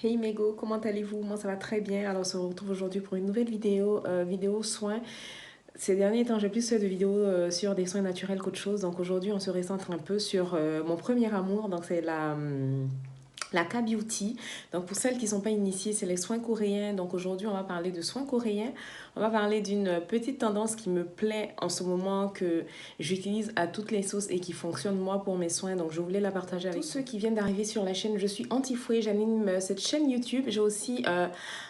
Hey Mego, comment allez-vous? Moi ça va très bien. Alors on se retrouve aujourd'hui pour une nouvelle vidéo, vidéo soins. Ces derniers temps, j'ai plus fait de vidéos sur des soins naturels qu'autre chose. Donc aujourd'hui, on se recentre un peu sur mon premier amour. Donc c'est la K-Beauty. Donc pour celles qui ne sont pas initiées, c'est les soins coréens. Donc aujourd'hui, on va parler de soins coréens. On va parler d'une petite tendance qui me plaît en ce moment, que j'utilise à toutes les sauces et qui fonctionne moi pour mes soins. Donc je voulais la partager avec tous ceux qui viennent d'arriver sur la chaîne. Je suis Antifouet, j'anime cette chaîne YouTube. J'ai aussi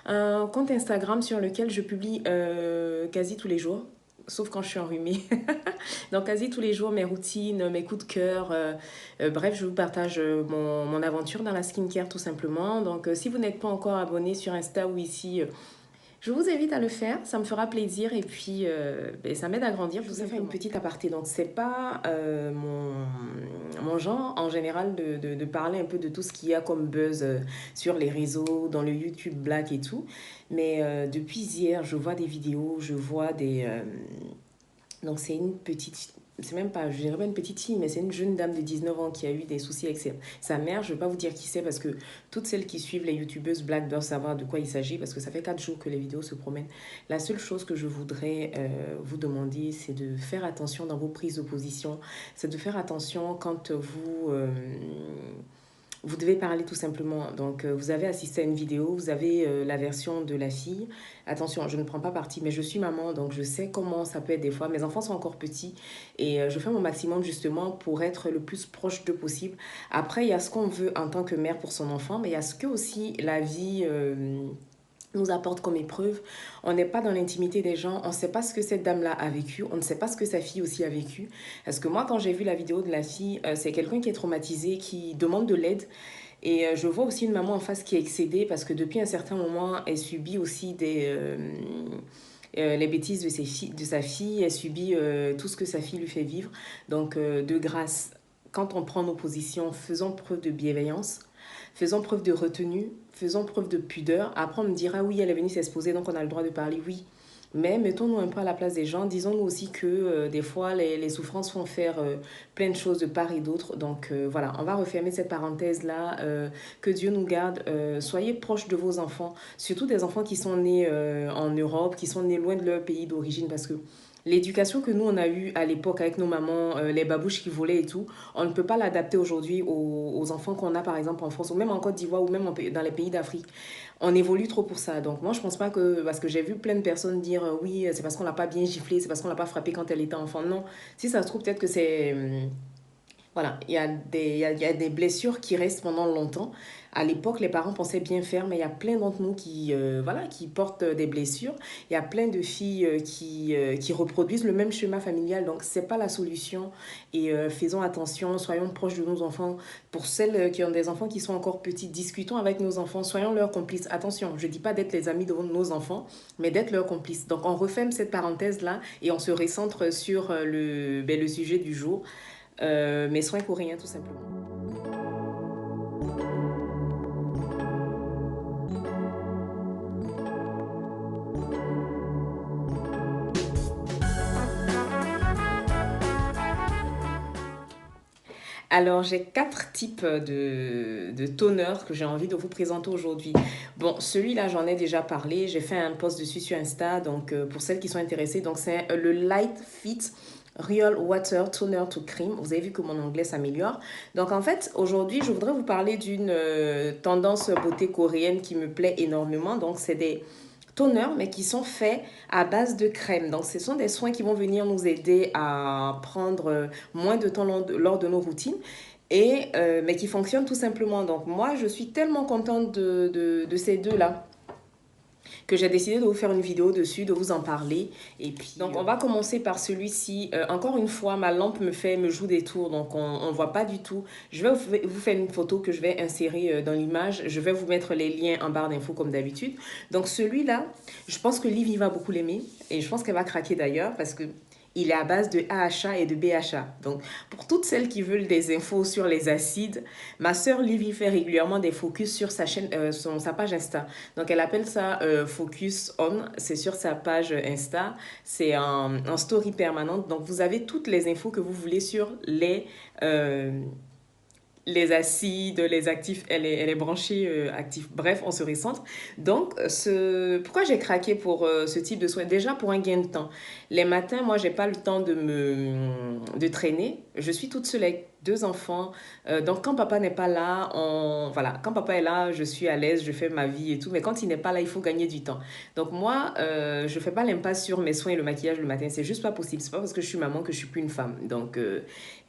un compte Instagram sur lequel je publie quasi tous les jours. Sauf quand je suis enrhumée. Donc, quasi tous les jours, mes routines, mes coups de cœur. Bref, je vous partage mon aventure dans la skincare tout simplement. Donc, si vous n'êtes pas encore abonné sur Insta ou ici, je vous invite à le faire. Ça me fera plaisir et puis ça m'aide à grandir. Je vous ai fait une petite aparté. Donc, c'est pas mon genre en général de parler un peu de tout ce qu'il y a comme buzz sur les réseaux, dans le YouTube Black et tout. Mais depuis hier, je vois des vidéos, je vois des. Donc c'est une petite, c'est même pas, je dirais pas une petite fille, mais c'est une jeune dame de 19 ans qui a eu des soucis avec sa mère. Je vais pas vous dire qui c'est parce que toutes celles qui suivent les youtubeuses Black doivent savoir de quoi il s'agit parce que ça fait 4 jours que les vidéos se promènent. La seule chose que je voudrais vous demander, c'est de faire attention dans vos prises de position, c'est de faire attention quand vous devez parler tout simplement. Donc, vous avez assisté à une vidéo, vous avez la version de la fille. Attention, je ne prends pas parti, mais je suis maman, donc je sais comment ça peut être des fois. Mes enfants sont encore petits et je fais mon maximum justement pour être le plus proche d'eux possible. Après, il y a ce qu'on veut en tant que mère pour son enfant, mais il y a ce que aussi la vie nous apporte comme épreuve. On n'est pas dans l'intimité des gens, on ne sait pas ce que cette dame-là a vécu, on ne sait pas ce que sa fille aussi a vécu. Parce que moi, quand j'ai vu la vidéo de la fille, c'est quelqu'un qui est traumatisé, qui demande de l'aide. Et je vois aussi une maman en face qui est excédée parce que depuis un certain moment, elle subit aussi les bêtises de sa fille, elle subit tout ce que sa fille lui fait vivre. Donc, de grâce, quand on prend nos positions, faisons preuve de bienveillance, faisons preuve de retenue, faisons preuve de pudeur. Après, on me dira, oui, elle est venue s'exposer, donc on a le droit de parler, oui. Mais mettons-nous un peu à la place des gens. Disons-nous aussi que des fois, les souffrances font faire plein de choses de part et d'autre. Donc voilà, on va refermer cette parenthèse-là. Que Dieu nous garde. Soyez proches de vos enfants, surtout des enfants qui sont nés en Europe, qui sont nés loin de leur pays d'origine, parce que l'éducation que nous, on a eue à l'époque avec nos mamans, les babouches qui volaient et tout, on ne peut pas l'adapter aujourd'hui aux enfants qu'on a par exemple en France ou même en Côte d'Ivoire ou même dans les pays d'Afrique. On évolue trop pour ça. Donc moi, je pense pas que... Parce que j'ai vu plein de personnes dire oui, c'est parce qu'on l'a pas bien giflé, c'est parce qu'on l'a pas frappé quand elle était enfant. Non, si ça se trouve, peut-être que c'est... Voilà, il y a des blessures qui restent pendant longtemps. À l'époque, les parents pensaient bien faire, mais il y a plein d'entre nous voilà, qui portent des blessures. Il y a plein de filles qui reproduisent le même schéma familial. Donc, ce n'est pas la solution. Et faisons attention, soyons proches de nos enfants. Pour celles qui ont des enfants qui sont encore petits, discutons avec nos enfants, soyons leurs complices. Attention, je ne dis pas d'être les amis de nos enfants, mais d'être leurs complices. Donc, on referme cette parenthèse-là et on se recentre sur le sujet du jour. Mes soins coréens tout simplement. Alors, j'ai 4 types de toners que j'ai envie de vous présenter aujourd'hui. Bon, celui-là, j'en ai déjà parlé. J'ai fait un post dessus sur Insta. Donc, pour celles qui sont intéressées, donc c'est le Light Fit Real Water Toner to Cream. Vous avez vu que mon anglais s'améliore. Donc, en fait, aujourd'hui, je voudrais vous parler d'une tendance beauté coréenne qui me plaît énormément. Donc, c'est des toners, mais qui sont faits à base de crème. Donc, ce sont des soins qui vont venir nous aider à prendre moins de temps lors de nos routines. Mais qui fonctionnent tout simplement. Donc, moi, je suis tellement contente de ces deux-là que j'ai décidé de vous faire une vidéo dessus, de vous en parler. Et puis, donc, on va commencer par celui-ci. Encore une fois, ma lampe me joue des tours, donc on ne voit pas du tout. Je vais vous faire une photo que je vais insérer dans l'image. Je vais vous mettre les liens en barre d'infos comme d'habitude. Donc, celui-là, je pense que Livy va beaucoup l'aimer. Et je pense qu'elle va craquer d'ailleurs parce que il est à base de AHA et de BHA. Donc, pour toutes celles qui veulent des infos sur les acides, ma sœur Livy fait régulièrement des focus sur sa chaîne, sa page Insta. Donc, elle appelle ça Focus On. C'est sur sa page Insta. C'est en story permanente. Donc, vous avez toutes les infos que vous voulez sur les acides, les actifs, elle est branchée actif. Bref, on se recentre. Donc, pourquoi j'ai craqué pour ce type de soin? Déjà pour un gain de temps. Les matins, moi, j'ai pas le temps de traîner. Je suis toute seule avec deux enfants. Donc, quand papa n'est pas là, voilà, quand papa est là, je suis à l'aise, je fais ma vie et tout. Mais quand il n'est pas là, il faut gagner du temps. Donc, moi, je fais pas l'impasse sur mes soins et le maquillage le matin. C'est juste pas possible. C'est pas parce que je suis maman que je suis plus une femme. Donc,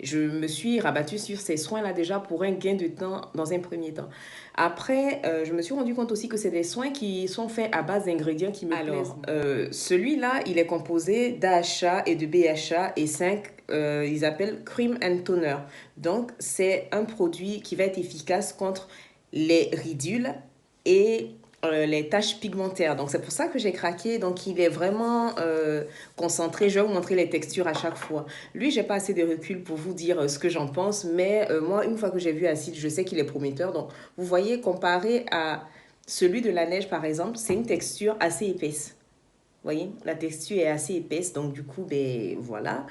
je me suis rabattue sur ces soins-là déjà pour un gain de temps dans un premier temps. Après, je me suis rendu compte aussi que c'est des soins qui sont faits à base d'ingrédients qui me plaisent. Alors, celui-là, il est composé d'AHA et de BHA et 5, ils appellent Cream and Toner. Donc, c'est un produit qui va être efficace contre les ridules et les taches pigmentaires. Donc, c'est pour ça que j'ai craqué. Donc, il est vraiment concentré. Je vais vous montrer les textures à chaque fois. Lui, j'ai pas assez de recul pour vous dire ce que j'en pense. Mais moi, une fois que j'ai vu Acide, je sais qu'il est prometteur. Donc, vous voyez, comparé à celui de la neige, par exemple, c'est une texture assez épaisse. Vous voyez, la texture est assez épaisse. Donc, du coup, ben voilà.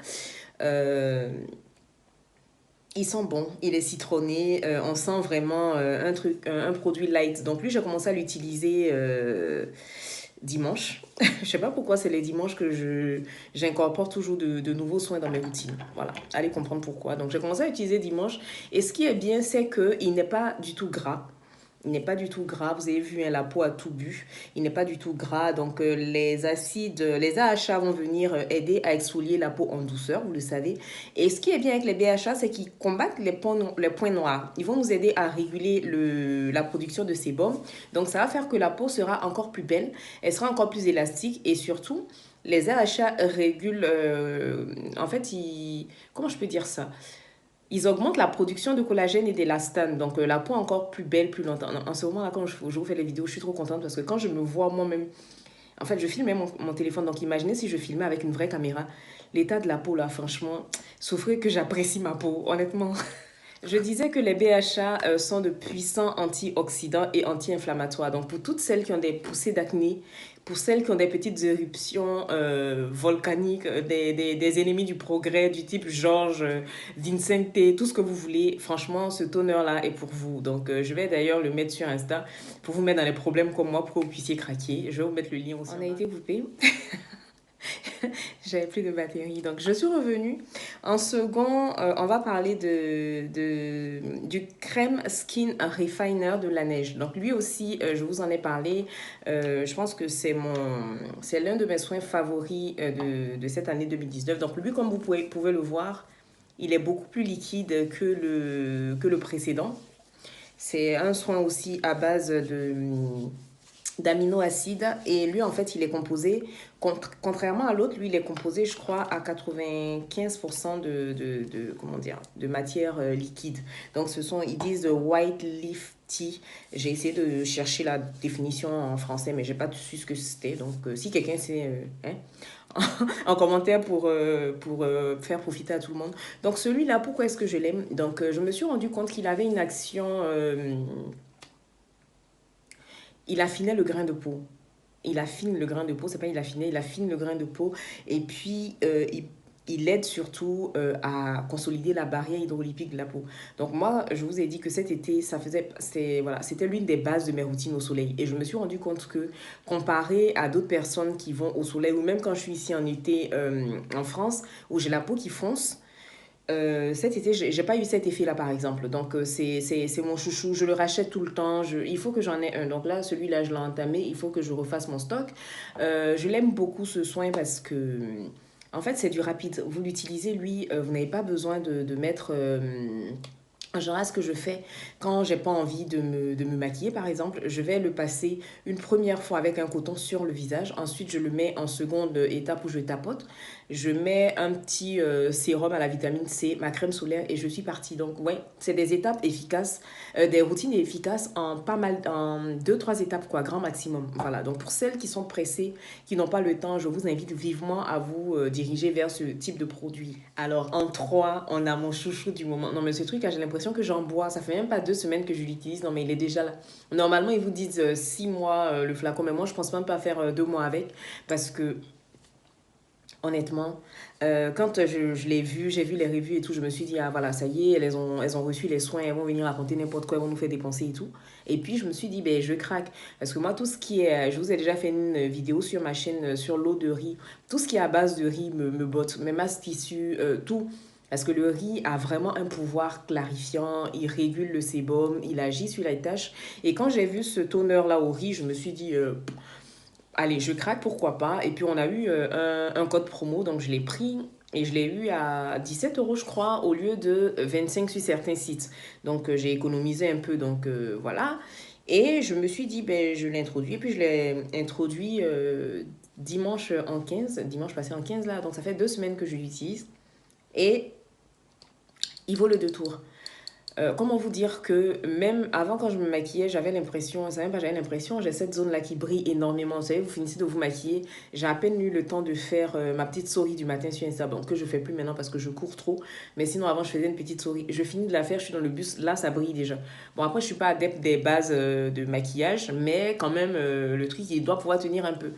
Ils sont bons, il est citronné, on sent vraiment un produit light. Donc lui, j'ai commencé à l'utiliser dimanche. Je sais pas pourquoi c'est les dimanches que j'incorpore toujours de nouveaux soins dans mes routines. Voilà, allez comprendre pourquoi. Donc j'ai commencé à l'utiliser dimanche. Et ce qui est bien, c'est qu'il n'est pas du tout gras. Il n'est pas du tout gras, vous avez vu, hein, la peau a tout bu. Il n'est pas du tout gras, donc les acides, les AHA vont venir aider à exfolier la peau en douceur, vous le savez. Et ce qui est bien avec les BHA, c'est qu'ils combattent les points noirs. Ils vont nous aider à réguler la production de sébum. Donc ça va faire que la peau sera encore plus belle, elle sera encore plus élastique et surtout, les AHA régulent, en fait, comment je peux dire ça? Ils augmentent la production de collagène et d'élastane. Donc, la peau encore plus belle, plus longtemps. En ce moment-là, quand je vous fais les vidéos, je suis trop contente parce que quand je me vois moi-même... En fait, je filmais mon téléphone. Donc, imaginez si je filmais avec une vraie caméra. L'état de la peau, là, franchement, souffrait que j'apprécie ma peau, honnêtement. Je disais que les BHA sont de puissants antioxydants et anti-inflammatoires. Donc, pour toutes celles qui ont des poussées d'acné, pour celles qui ont des petites éruptions volcaniques, des ennemis du progrès du type Georges, Vincente, tout ce que vous voulez, franchement, ce toner-là est pour vous. Donc, je vais d'ailleurs le mettre sur Insta pour vous mettre dans les problèmes comme moi, pour que vous puissiez craquer. Je vais vous mettre le lien aussi. On a été coupé. J'avais plus de batterie. Donc, je suis revenue. En second, on va parler du crème Skin Refiner de la neige. Donc, lui aussi, je vous en ai parlé. Je pense que c'est l'un de mes soins favoris de cette année 2019. Donc, lui, comme vous pouvez le voir, il est beaucoup plus liquide que le précédent. C'est un soin aussi à base d'aminoacides et lui en fait il est composé contrairement à l'autre, lui il est composé je crois à 95% comment dire, de matière liquide. Donc ils disent de white leaf tea. J'ai essayé de chercher la définition en français mais j'ai pas su ce que c'était. Donc si quelqu'un sait en commentaire pour faire profiter à tout le monde. Donc celui-là, pourquoi est-ce que je l'aime? Donc je me suis rendu compte qu'il avait une action il affinait le grain de peau. Il affine le grain de peau, c'est pas il affinait, il affine le grain de peau. Et puis, il aide surtout à consolider la barrière hydrolipique de la peau. Donc moi, je vous ai dit que cet été, c'était l'une des bases de mes routines au soleil. Et je me suis rendu compte que, comparé à d'autres personnes qui vont au soleil, ou même quand je suis ici en été en France, où j'ai la peau qui fonce, cet été, j'ai pas eu cet effet-là, par exemple. Donc, c'est mon chouchou. Je le rachète tout le temps. Il faut que j'en ai un. Donc là, celui-là, je l'ai entamé. Il faut que je refasse mon stock. Je l'aime beaucoup, ce soin, parce que, en fait, c'est du rapide. Vous l'utilisez, lui, vous n'avez pas besoin de mettre... En général, ce que je fais quand j'ai pas envie de me maquiller, par exemple, je vais le passer une première fois avec un coton sur le visage. Ensuite, je le mets en seconde étape où je tapote. Je mets un petit sérum à la vitamine C, ma crème solaire et je suis partie. Donc, ouais, c'est des étapes efficaces, des routines efficaces en 2-3 étapes, quoi, grand maximum. Voilà, donc pour celles qui sont pressées, qui n'ont pas le temps, je vous invite vivement à vous diriger vers ce type de produit. Alors, en 3, on a mon chouchou du moment. Non, mais ce truc, j'ai l'impression que j'en bois. Ça fait même pas 2 semaines que je l'utilise. Non, mais il est déjà là. Normalement, ils vous disent 6 mois le flacon, mais moi, je pense même pas faire 2 mois avec parce que Honnêtement, quand je l'ai vu, j'ai vu les reviews et tout, je me suis dit, ah voilà, ça y est, elles ont reçu les soins, elles vont venir raconter n'importe quoi, elles vont nous faire dépenser et tout. Et puis je me suis dit, ben je craque. Parce que moi, tout ce qui est, je vous ai déjà fait une vidéo sur ma chaîne sur l'eau de riz, tout ce qui est à base de riz me botte, mes masses tissus, tout. Parce que le riz a vraiment un pouvoir clarifiant, il régule le sébum, il agit sur les taches. Et quand j'ai vu ce toner-là au riz, je me suis dit, allez, je craque, pourquoi pas. Et puis on a eu un code promo, donc je l'ai pris et je l'ai eu à 17 euros, je crois, au lieu de 25 sur certains sites. Donc j'ai économisé un peu, donc voilà. Et je me suis dit, ben, je l'introduis. Et puis je l'ai introduit dimanche en 15, dimanche passé en 15 là. Donc ça fait 2 semaines que je l'utilise. Et il vaut le détour. Comment vous dire que même avant quand je me maquillais, j'avais l'impression, ça même pas j'avais l'impression, j'ai cette zone là qui brille énormément. Vous savez, vous finissez de vous maquiller, j'ai à peine eu le temps de faire ma petite souris du matin sur Instagram, que je fais plus maintenant parce que je cours trop. Mais sinon avant je faisais une petite souris. Je finis de la faire, je suis dans le bus, là ça brille déjà. Bon après je suis pas adepte des bases de maquillage, mais quand même le truc il doit pouvoir tenir un peu.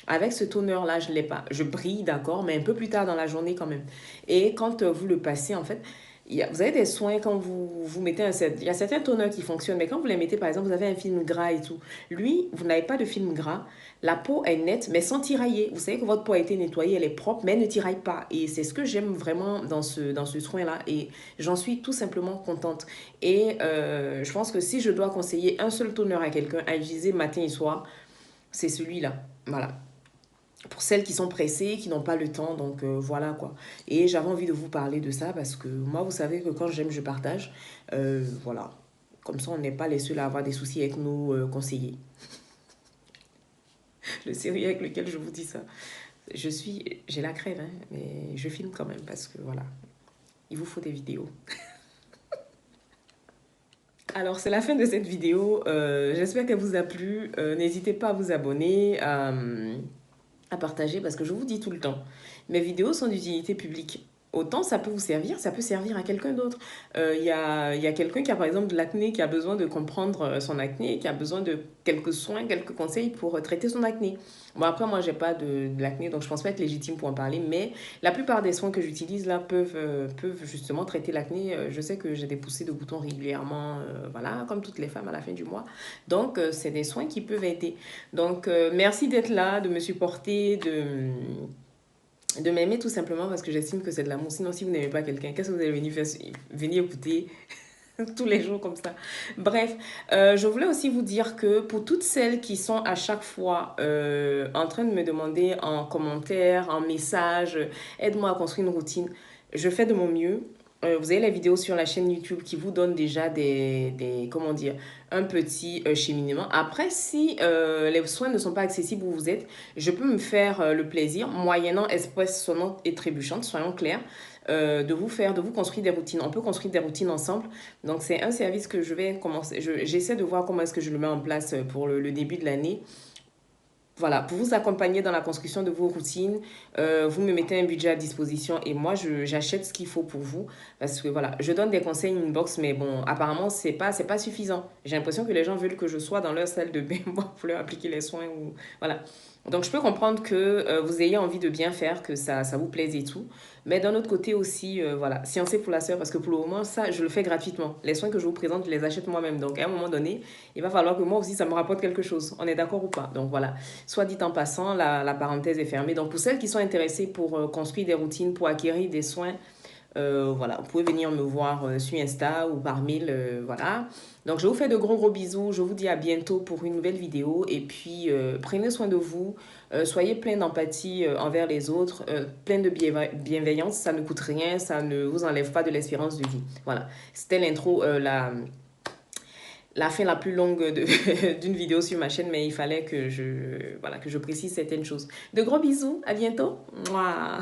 Avec ce toner là, je l'ai pas. Je brille d'accord, mais un peu plus tard dans la journée quand même. Et quand vous le passez en fait, vous avez des soins quand vous mettez un set. Il y a certains toners qui fonctionnent, mais quand vous les mettez, par exemple, vous avez un film gras et tout. Lui, vous n'avez pas de film gras. La peau est nette, mais sans tirailler. Vous savez que votre peau a été nettoyée, elle est propre, mais elle ne tiraille pas. Et c'est ce que j'aime vraiment dans ce soin-là. Et j'en suis tout simplement contente. Et je pense que si je dois conseiller un seul toner à quelqu'un à utiliser matin et soir, c'est celui-là. Voilà, pour celles qui sont pressées, qui n'ont pas le temps. Donc voilà quoi. Et j'avais envie de vous parler de ça parce que moi, vous savez que quand j'aime, je partage. Voilà. Comme ça, on n'est pas les seuls à avoir des soucis avec nos conseillers. Le sérieux avec lequel je vous dis ça. J'ai la crève, hein, mais je filme quand même parce que voilà, il vous faut des vidéos. Alors, c'est la fin de cette vidéo. J'espère qu'elle vous a plu. N'hésitez pas à vous abonner, à partager parce que je vous dis tout le temps, mes vidéos sont d'utilité publique. Autant ça peut vous servir, ça peut servir à quelqu'un d'autre. Il y a quelqu'un qui a par exemple de l'acné, qui a besoin de comprendre son acné, qui a besoin de quelques soins, quelques conseils pour traiter son acné. Bon après moi j'ai pas de l'acné donc je pense pas être légitime pour en parler, mais la plupart des soins que j'utilise là peuvent justement traiter l'acné. Je sais que j'ai des poussées de boutons régulièrement, voilà, comme toutes les femmes à la fin du mois. Donc c'est des soins qui peuvent aider. Donc merci d'être là, de me supporter, de m'aimer tout simplement parce que j'estime que c'est de l'amour. Sinon, si vous n'aimez pas quelqu'un, qu'est-ce que vous allez venir écouter tous les jours comme ça? Bref, je voulais aussi vous dire que pour toutes celles qui sont à chaque fois en train de me demander en commentaire, en message, aide-moi à construire une routine, je fais de mon mieux. Vous avez la vidéo sur la chaîne YouTube qui vous donne déjà comment dire, un petit cheminement. Après, si les soins ne sont pas accessibles où vous êtes, je peux me faire le plaisir, moyennant espèce sonnante et trébuchante, soyons clairs, de vous construire des routines. On peut construire des routines ensemble. Donc, c'est un service que je vais commencer. J'essaie de voir comment est-ce que je le mets en place pour le début de l'année. Voilà, pour vous accompagner dans la construction de vos routines, vous me mettez un budget à disposition et moi, j'achète ce qu'il faut pour vous. Parce que voilà, je donne des conseils inbox, mais bon, apparemment, c'est pas suffisant. J'ai l'impression que les gens veulent que je sois dans leur salle de bain pour leur appliquer les soins. Ou, voilà. Donc, je peux comprendre que vous ayez envie de bien faire, que ça vous plaise et tout. Mais d'un autre côté aussi, voilà, sciencer pour la sœur, parce que pour le moment, ça, je le fais gratuitement. Les soins que je vous présente, je les achète moi-même. Donc, à un moment donné, il va falloir que moi aussi, ça me rapporte quelque chose. On est d'accord ou pas? Donc, voilà. Soit dit en passant, la parenthèse est fermée. Donc, pour celles qui sont intéressées pour construire des routines, pour acquérir des soins, voilà, vous pouvez venir me voir sur Insta ou par mail, voilà. Donc, je vous fais de gros gros bisous. Je vous dis à bientôt pour une nouvelle vidéo. Et puis, prenez soin de vous. Soyez plein d'empathie envers les autres, plein de bienveillance. Ça ne coûte rien, ça ne vous enlève pas de l'espérance de vie. Voilà, c'était l'intro, la fin la plus longue d'une vidéo sur ma chaîne, mais il fallait que voilà, que je précise certaines choses. De gros bisous, à bientôt. Mouah.